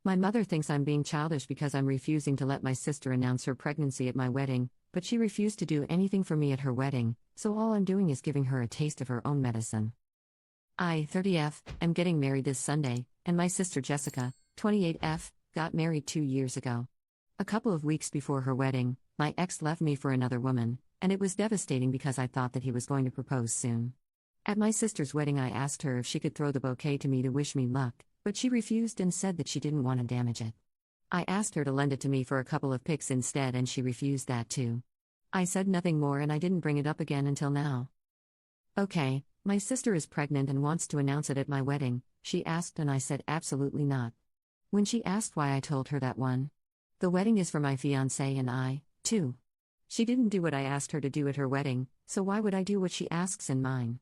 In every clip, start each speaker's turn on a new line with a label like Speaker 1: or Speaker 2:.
Speaker 1: My mother thinks I'm being childish because I'm refusing to let my sister announce her pregnancy at my wedding, but she refused to do anything for me at her wedding, so all I'm doing is giving her a taste of her own medicine. I, 30F, am getting married this Sunday, and my sister Jessica, 28F, got married 2 years ago. A couple of weeks before her wedding, my ex left me for another woman, and it was devastating because I thought that he was going to propose soon. At my sister's wedding, I asked her if she could throw the bouquet to me to wish me luck, but she refused and said that she didn't want to damage it. I asked her to lend it to me for a couple of pics instead, and she refused that too. I said nothing more and I didn't bring it up again until now. Okay, my sister is pregnant and wants to announce it at my wedding, she asked, and I said absolutely not. When she asked why, I told her that the wedding is for my fiancé and I, too. She didn't do what I asked her to do at her wedding, so why would I do what she asks in mine?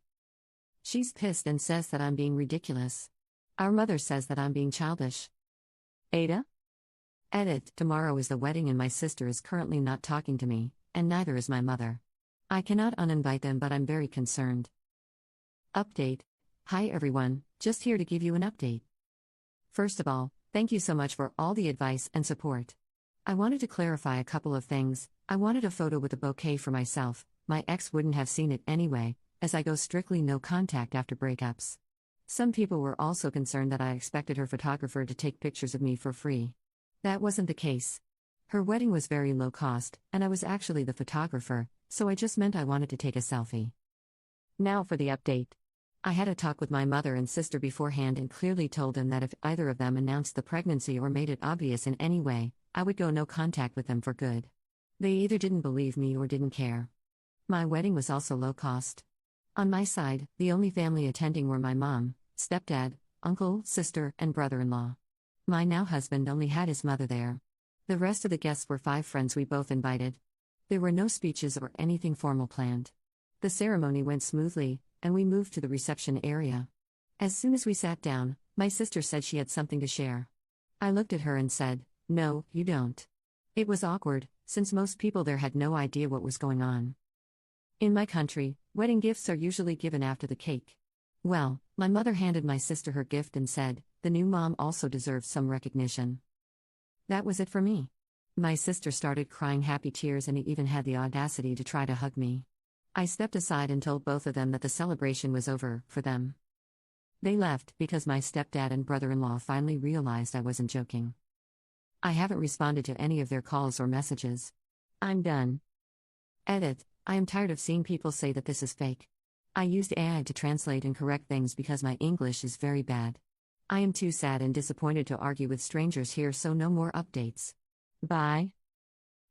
Speaker 1: She's pissed and says that I'm being ridiculous. Our mother says that I'm being childish. Ada? Edit. Tomorrow is the wedding and my sister is currently not talking to me, and neither is my mother. I cannot uninvite them, but I'm very concerned. Update. Hi everyone, just here to give you an update. First of all, thank you so much for all the advice and support. I wanted to clarify a couple of things. I wanted a photo with a bouquet for myself. My ex wouldn't have seen it anyway, as I go strictly no contact after breakups. Some people were also concerned that I expected her photographer to take pictures of me for free. That wasn't the case. Her wedding was very low cost, and I was actually the photographer, so I just meant I wanted to take a selfie. Now for the update. I had a talk with my mother and sister beforehand and clearly told them that if either of them announced the pregnancy or made it obvious in any way, I would go no contact with them for good. They either didn't believe me or didn't care. My wedding was also low cost. On my side, the only family attending were my mom, stepdad, uncle, sister, and brother-in-law. My now husband only had his mother there. The rest of the guests were 5 friends we both invited. There were no speeches or anything formal planned. The ceremony went smoothly, and we moved to the reception area. As soon as we sat down, my sister said she had something to share. I looked at her and said, "No, you don't." It was awkward, since most people there had no idea what was going on. In my country, wedding gifts are usually given after the cake. Well, my mother handed my sister her gift and said, "The new mom also deserves some recognition." That was it for me. My sister started crying happy tears and even had the audacity to try to hug me. I stepped aside and told both of them that the celebration was over, for them. They left because my stepdad and brother-in-law finally realized I wasn't joking. I haven't responded to any of their calls or messages. I'm done. Edit. I am tired of seeing people say that this is fake. I used AI to translate and correct things because my English is very bad. I am too sad and disappointed to argue with strangers here, so no more updates. Bye.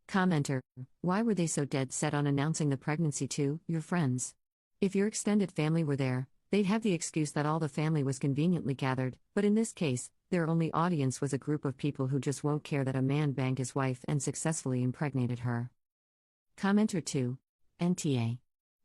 Speaker 1: Commenter. Why were they so dead set on announcing the pregnancy to your friends? If your extended family were there, they'd have the excuse that all the family was conveniently gathered, but in this case, their only audience was a group of people who just won't care that a man banged his wife and successfully impregnated her. Commenter 2. NTA.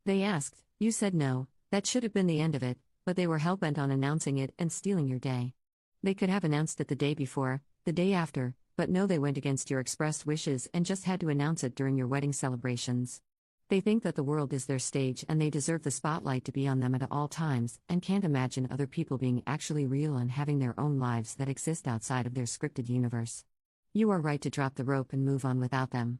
Speaker 1: They asked, you said no, that should have been the end of it, but they were hellbent on announcing it and stealing your day. They could have announced it the day before, the day after, but no, they went against your expressed wishes and just had to announce it during your wedding celebrations. They think that the world is their stage and they deserve the spotlight to be on them at all times, and can't imagine other people being actually real and having their own lives that exist outside of their scripted universe. You are right to drop the rope and move on without them.